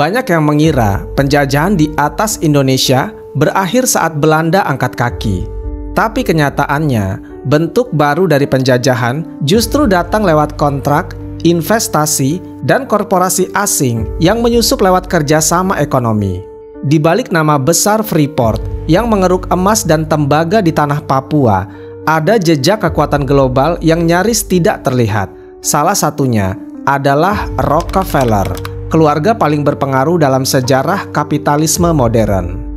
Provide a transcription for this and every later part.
Banyak yang mengira penjajahan di atas Indonesia berakhir saat Belanda angkat kaki. Tapi kenyataannya, bentuk baru dari penjajahan justru datang lewat kontrak, investasi, dan korporasi asing yang menyusup lewat kerjasama ekonomi. Di balik nama besar Freeport yang mengeruk emas dan tembaga di tanah Papua, ada jejak kekuatan global yang nyaris tidak terlihat. Salah satunya adalah Rockefeller, keluarga paling berpengaruh dalam sejarah kapitalisme modern.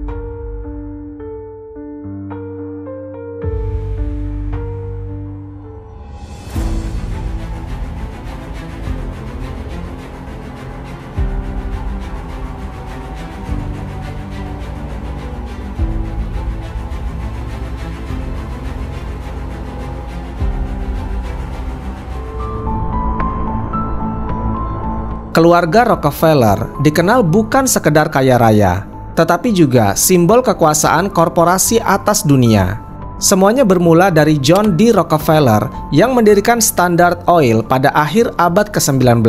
Keluarga Rockefeller dikenal bukan sekedar kaya raya, tetapi juga simbol kekuasaan korporasi atas dunia. Semuanya bermula dari John D. Rockefeller yang mendirikan Standard Oil pada akhir abad ke-19.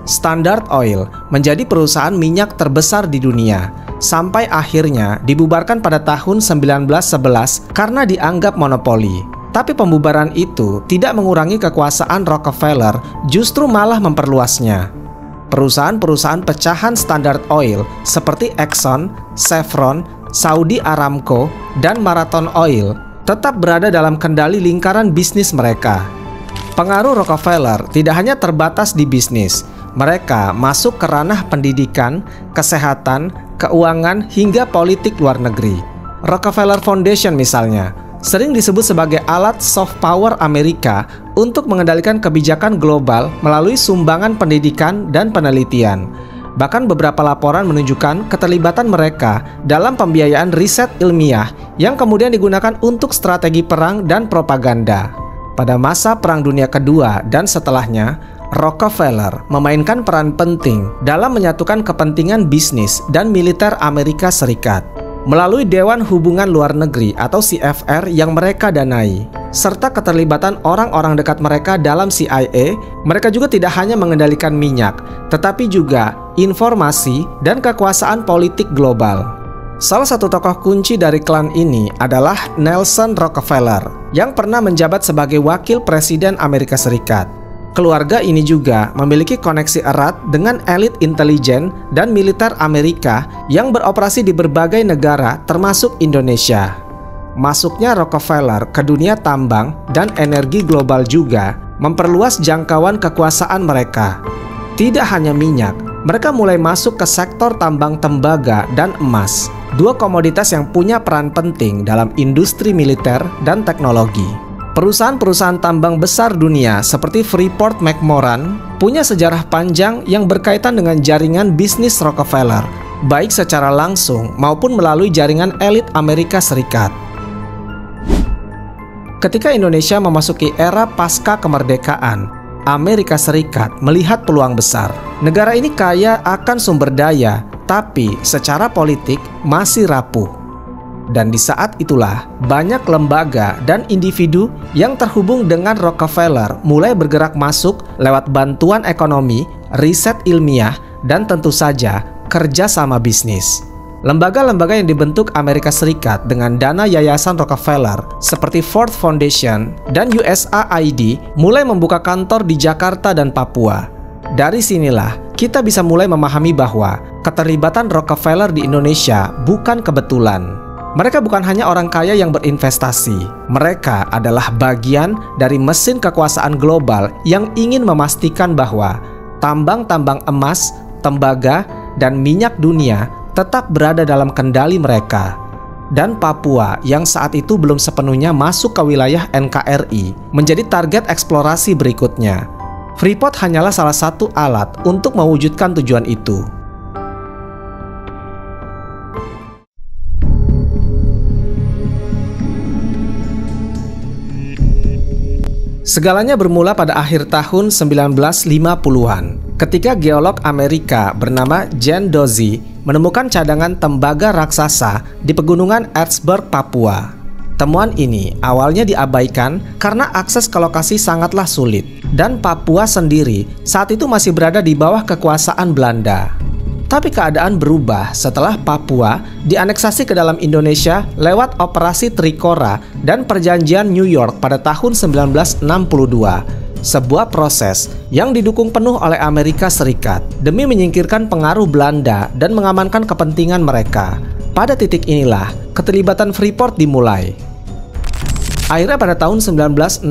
Standard Oil menjadi perusahaan minyak terbesar di dunia, sampai akhirnya dibubarkan pada tahun 1911 karena dianggap monopoli. Tapi pembubaran itu tidak mengurangi kekuasaan Rockefeller, justru malah memperluasnya. Perusahaan-perusahaan pecahan Standard Oil seperti Exxon, Chevron, Saudi Aramco, dan Marathon Oil tetap berada dalam kendali lingkaran bisnis mereka. Pengaruh Rockefeller tidak hanya terbatas di bisnis, mereka masuk ke ranah pendidikan, kesehatan, keuangan, hingga politik luar negeri. Rockefeller Foundation misalnya, sering disebut sebagai alat soft power Amerika untuk mengendalikan kebijakan global melalui sumbangan pendidikan dan penelitian. Bahkan beberapa laporan menunjukkan keterlibatan mereka dalam pembiayaan riset ilmiah yang kemudian digunakan untuk strategi perang dan propaganda. Pada masa Perang Dunia Kedua dan setelahnya, Rockefeller memainkan peran penting dalam menyatukan kepentingan bisnis dan militer Amerika Serikat. Melalui Dewan Hubungan Luar Negeri atau CFR yang mereka danai, serta keterlibatan orang-orang dekat mereka dalam CIA, mereka juga tidak hanya mengendalikan minyak, tetapi juga informasi dan kekuasaan politik global. Salah satu tokoh kunci dari klan ini adalah Nelson Rockefeller, yang pernah menjabat sebagai wakil presiden Amerika Serikat. Keluarga ini juga memiliki koneksi erat dengan elit intelijen dan militer Amerika yang beroperasi di berbagai negara termasuk Indonesia. Masuknya Rockefeller ke dunia tambang dan energi global juga memperluas jangkauan kekuasaan mereka. Tidak hanya minyak, mereka mulai masuk ke sektor tambang tembaga dan emas, dua komoditas yang punya peran penting dalam industri militer dan teknologi. Perusahaan-perusahaan tambang besar dunia seperti Freeport-McMoran punya sejarah panjang yang berkaitan dengan jaringan bisnis Rockefeller, baik secara langsung maupun melalui jaringan elit Amerika Serikat. Ketika Indonesia memasuki era pasca kemerdekaan, Amerika Serikat melihat peluang besar. Negara ini kaya akan sumber daya, tapi secara politik masih rapuh. Dan di saat itulah, banyak lembaga dan individu yang terhubung dengan Rockefeller mulai bergerak masuk lewat bantuan ekonomi, riset ilmiah, dan tentu saja kerjasama bisnis. Lembaga-lembaga yang dibentuk Amerika Serikat dengan dana yayasan Rockefeller seperti Ford Foundation dan USAID mulai membuka kantor di Jakarta dan Papua. Dari sinilah kita bisa mulai memahami bahwa keterlibatan Rockefeller di Indonesia bukan kebetulan. Mereka bukan hanya orang kaya yang berinvestasi. Mereka adalah bagian dari mesin kekuasaan global yang ingin memastikan bahwa tambang-tambang emas, tembaga, dan minyak dunia tetap berada dalam kendali mereka. Dan Papua yang saat itu belum sepenuhnya masuk ke wilayah NKRI menjadi target eksplorasi berikutnya. Freeport hanyalah salah satu alat untuk mewujudkan tujuan itu. Segalanya bermula pada akhir tahun 1950-an, ketika geolog Amerika bernama Jan Dozzi menemukan cadangan tembaga raksasa di pegunungan Erzberg, Papua. Temuan ini awalnya diabaikan karena akses ke lokasi sangatlah sulit, dan Papua sendiri saat itu masih berada di bawah kekuasaan Belanda. Tapi keadaan berubah setelah Papua dianeksasi ke dalam Indonesia lewat Operasi Trikora dan Perjanjian New York pada tahun 1962. Sebuah proses yang didukung penuh oleh Amerika Serikat demi menyingkirkan pengaruh Belanda dan mengamankan kepentingan mereka. Pada titik inilah keterlibatan Freeport dimulai. Akhirnya pada tahun 1967,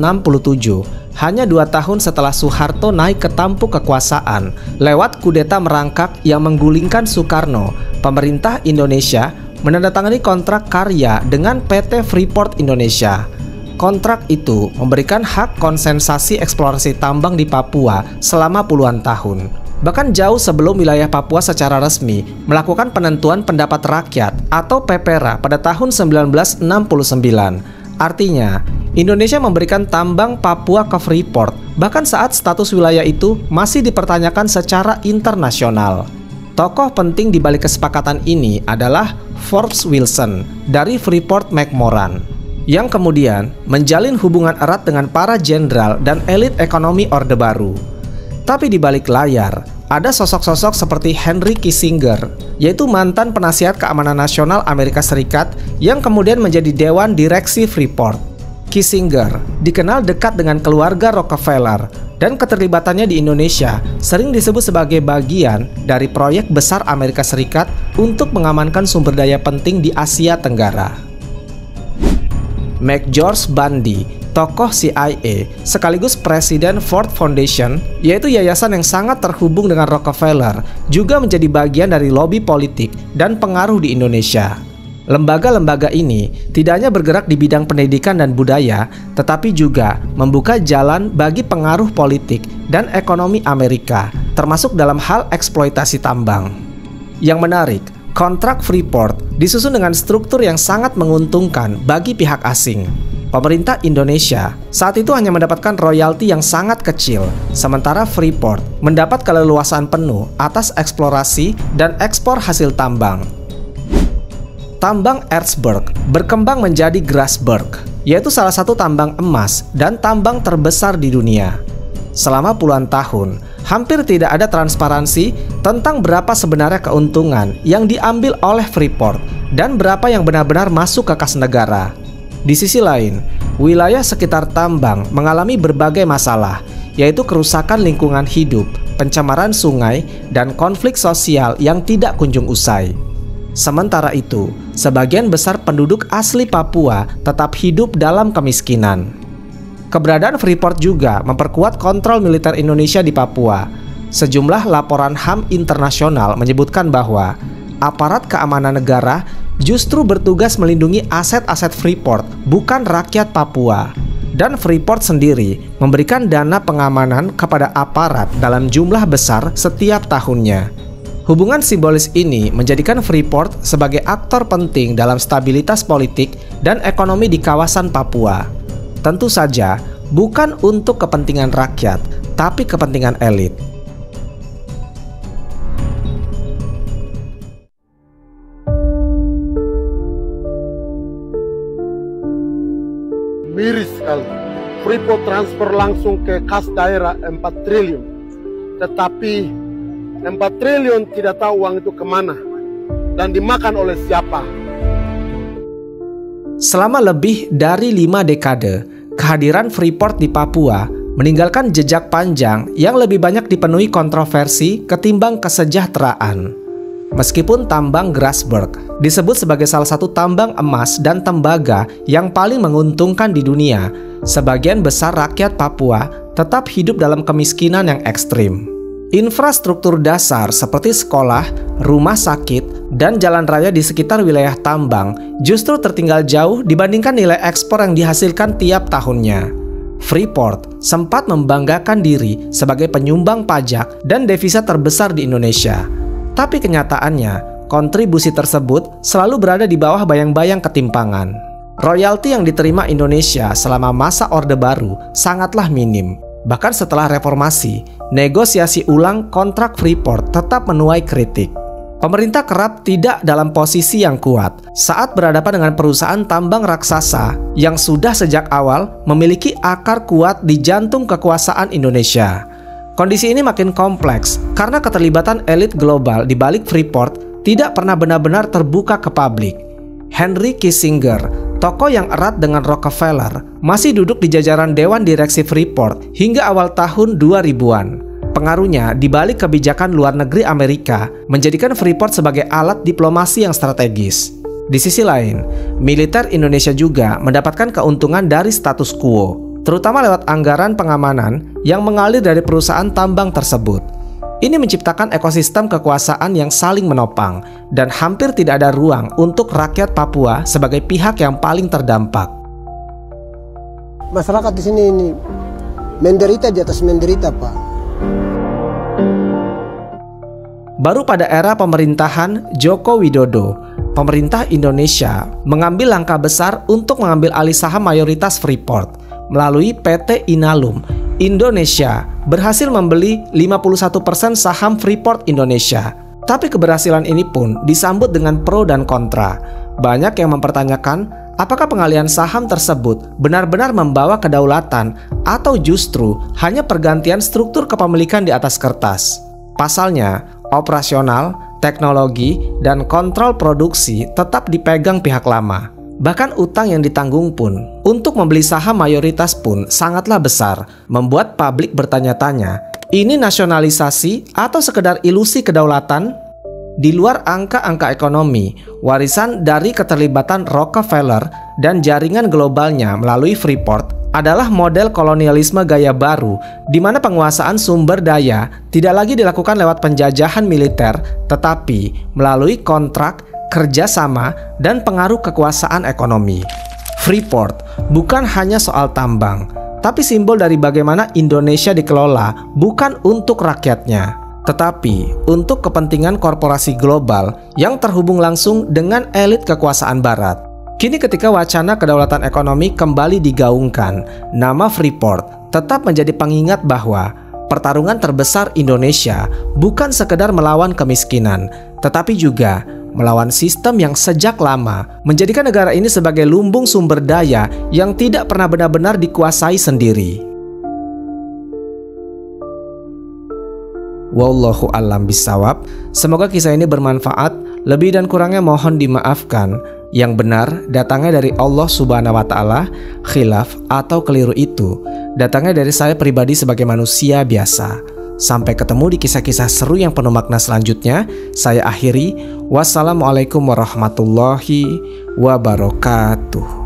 hanya 2 tahun setelah Soeharto naik ke tampuk kekuasaan lewat kudeta merangkak yang menggulingkan Soekarno, pemerintah Indonesia menandatangani kontrak karya dengan PT Freeport Indonesia. Kontrak itu memberikan hak konsesasi eksplorasi tambang di Papua selama puluhan tahun. Bahkan jauh sebelum wilayah Papua secara resmi melakukan penentuan pendapat rakyat atau PPRA pada tahun 1969. Artinya, Indonesia memberikan tambang Papua ke Freeport, bahkan saat status wilayah itu masih dipertanyakan secara internasional. Tokoh penting di balik kesepakatan ini adalah Forbes Wilson dari Freeport-McMoRan, yang kemudian menjalin hubungan erat dengan para jenderal dan elit ekonomi Orde Baru. Tapi di balik layar, ada sosok-sosok seperti Henry Kissinger, yaitu mantan penasihat keamanan nasional Amerika Serikat yang kemudian menjadi dewan direksi Freeport. Kissinger dikenal dekat dengan keluarga Rockefeller dan keterlibatannya di Indonesia sering disebut sebagai bagian dari proyek besar Amerika Serikat untuk mengamankan sumber daya penting di Asia Tenggara. McGeorge Bundy, tokoh CIA sekaligus presiden Ford Foundation, yaitu yayasan yang sangat terhubung dengan Rockefeller, juga menjadi bagian dari lobi politik dan pengaruh di Indonesia. Lembaga-lembaga ini tidak hanya bergerak di bidang pendidikan dan budaya, tetapi juga membuka jalan bagi pengaruh politik dan ekonomi Amerika, termasuk dalam hal eksploitasi tambang. Yang menarik, kontrak Freeport disusun dengan struktur yang sangat menguntungkan bagi pihak asing. Pemerintah Indonesia saat itu hanya mendapatkan royalti yang sangat kecil, sementara Freeport mendapat keleluasaan penuh atas eksplorasi dan ekspor hasil tambang. Tambang Erzberg berkembang menjadi Grasberg, yaitu salah satu tambang emas dan tambang terbesar di dunia. Selama puluhan tahun, hampir tidak ada transparansi tentang berapa sebenarnya keuntungan yang diambil oleh Freeport dan berapa yang benar-benar masuk ke kas negara. Di sisi lain, wilayah sekitar tambang mengalami berbagai masalah, yaitu kerusakan lingkungan hidup, pencemaran sungai, dan konflik sosial yang tidak kunjung usai. Sementara itu, sebagian besar penduduk asli Papua tetap hidup dalam kemiskinan. Keberadaan Freeport juga memperkuat kontrol militer Indonesia di Papua. Sejumlah laporan HAM internasional menyebutkan bahwa aparat keamanan negara justru bertugas melindungi aset-aset Freeport, bukan rakyat Papua. Dan Freeport sendiri memberikan dana pengamanan kepada aparat dalam jumlah besar setiap tahunnya. Hubungan simbolis ini menjadikan Freeport sebagai aktor penting dalam stabilitas politik dan ekonomi di kawasan Papua. Tentu saja bukan untuk kepentingan rakyat, tapi kepentingan elit. Miris sekali. Freeport transfer langsung ke kas daerah 4 triliun. Tetapi 4 triliun tidak tahu uang itu kemana dan dimakan oleh siapa. Selama lebih dari 5 dekade, kehadiran Freeport di Papua meninggalkan jejak panjang yang lebih banyak dipenuhi kontroversi ketimbang kesejahteraan. Meskipun tambang Grasberg disebut sebagai salah satu tambang emas dan tembaga yang paling menguntungkan di dunia, sebagian besar rakyat Papua tetap hidup dalam kemiskinan yang ekstrim. Infrastruktur dasar seperti sekolah, rumah sakit, dan jalan raya di sekitar wilayah tambang justru tertinggal jauh dibandingkan nilai ekspor yang dihasilkan tiap tahunnya. Freeport sempat membanggakan diri sebagai penyumbang pajak dan devisa terbesar di Indonesia. Tapi kenyataannya, kontribusi tersebut selalu berada di bawah bayang-bayang ketimpangan. Royalti yang diterima Indonesia selama masa Orde Baru sangatlah minim. Bahkan setelah reformasi, negosiasi ulang kontrak Freeport tetap menuai kritik. Pemerintah kerap tidak dalam posisi yang kuat saat berhadapan dengan perusahaan tambang raksasa yang sudah sejak awal memiliki akar kuat di jantung kekuasaan Indonesia. Kondisi ini makin kompleks karena keterlibatan elit global di balik Freeport tidak pernah benar-benar terbuka ke publik. Henry Kissinger, tokoh yang erat dengan Rockefeller, masih duduk di jajaran Dewan Direksi Freeport hingga awal tahun 2000-an. Pengaruhnya di balik kebijakan luar negeri Amerika menjadikan Freeport sebagai alat diplomasi yang strategis. Di sisi lain, militer Indonesia juga mendapatkan keuntungan dari status quo, terutama lewat anggaran pengamanan yang mengalir dari perusahaan tambang tersebut. Ini menciptakan ekosistem kekuasaan yang saling menopang dan hampir tidak ada ruang untuk rakyat Papua sebagai pihak yang paling terdampak. Masyarakat di sini ini menderita di atas menderita, Pak. Baru pada era pemerintahan Joko Widodo, pemerintah Indonesia mengambil langkah besar untuk mengambil alih saham mayoritas Freeport. Melalui PT Inalum, Indonesia berhasil membeli 51% saham Freeport Indonesia. Tapi keberhasilan ini pun disambut dengan pro dan kontra. Banyak yang mempertanyakan apakah pengalihan saham tersebut benar-benar membawa kedaulatan atau justru hanya pergantian struktur kepemilikan di atas kertas. Pasalnya, operasional, teknologi, dan kontrol produksi tetap dipegang pihak lama. Bahkan utang yang ditanggung pun untuk membeli saham mayoritas pun sangatlah besar, membuat publik bertanya-tanya, ini nasionalisasi atau sekedar ilusi kedaulatan? Di luar angka-angka ekonomi, warisan dari keterlibatan Rockefeller dan jaringan globalnya melalui Freeport adalah model kolonialisme gaya baru, di mana penguasaan sumber daya tidak lagi dilakukan lewat penjajahan militer, tetapi melalui kontrak, kerjasama, dan pengaruh kekuasaan ekonomi. Freeport bukan hanya soal tambang, tapi simbol dari bagaimana Indonesia dikelola bukan untuk rakyatnya, tetapi untuk kepentingan korporasi global yang terhubung langsung dengan elit kekuasaan barat. Kini ketika wacana kedaulatan ekonomi kembali digaungkan, nama Freeport tetap menjadi pengingat bahwa pertarungan terbesar Indonesia bukan sekedar melawan kemiskinan, tetapi juga melawan sistem yang sejak lama menjadikan negara ini sebagai lumbung sumber daya yang tidak pernah benar-benar dikuasai sendiri. Wallahu a'lam bishawab. Semoga kisah ini bermanfaat. Lebih dan kurangnya mohon dimaafkan. Yang benar datangnya dari Allah Subhanahu wa Ta'ala. Khilaf atau keliru itu datangnya dari saya pribadi sebagai manusia biasa. Sampai ketemu di kisah-kisah seru yang penuh makna selanjutnya. Saya akhiri. Wassalamualaikum warahmatullahi wabarakatuh.